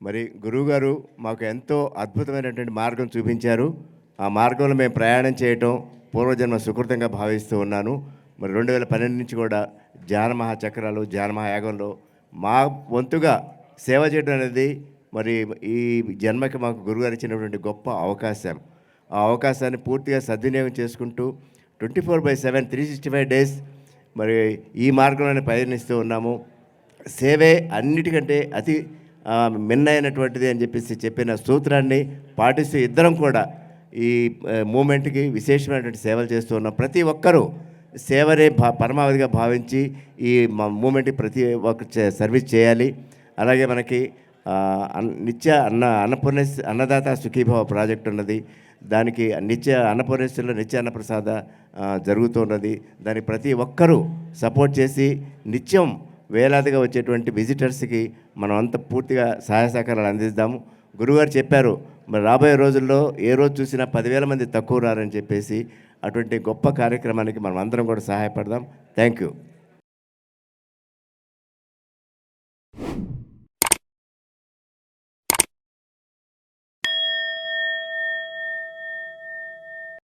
మరి గురువుగారు మాకు ఎంతో అద్భుతమైనటువంటి మార్గం చూపించారు. ఆ మార్గంలో మేము ప్రయాణం చేయటం పూర్వజన్మ సుకృతంగా భావిస్తూ ఉన్నాను. మరి 2012 నుంచి కూడా ధ్యాన మహాచక్రాలు, ధ్యాన మహాయాగంలో మా వంతుగా సేవ చేయడం అనేది మరి ఈ జన్మకి మాకు గురువుగారు ఇచ్చినటువంటి గొప్ప అవకాశం. ఆ అవకాశాన్ని పూర్తిగా సద్వినియోగం చేసుకుంటూ 24/7 365 డేస్ మరి ఈ మార్గంలోనే పయనిస్తూ ఉన్నాము. సేవే అన్నిటికంటే అతి మిన్నైనటువంటిది అని చెప్పిన సూత్రాన్ని పాటిస్తూ ఇద్దరం కూడా ఈ మూమెంట్కి విశేషమైనటువంటి సేవలు చేస్తూ ఉన్నాం. ప్రతి ఒక్కరూ సేవనే పరమావధిగా భావించి ఈ మూమెంట్కి ప్రతి ఒక్క సర్వీస్ చేయాలి. అలాగే మనకి నిత్య అన్నదాత సుఖీభావ ప్రాజెక్ట్ ఉన్నది. దానికి నిత్య అన్నపూర్ణేశ్వరిలో నిత్య అన్నప్రసాద జరుగుతున్నది. దానికి ప్రతి ఒక్కరూ సపోర్ట్ చేసి నిత్యం వేలాదిగా వచ్చేటువంటి విజిటర్స్కి మనం అంత పూర్తిగా సహాయ సహకారాలు అందిద్దాము. గురుగారు చెప్పారు, మరి రాబోయే రోజుల్లో ఏ రోజు చూసినా 10,000 మంది తక్కువ రారని చెప్పేసి అటువంటి గొప్ప కార్యక్రమానికి మనం అందరం కూడా సహాయపడదాం. Thank you.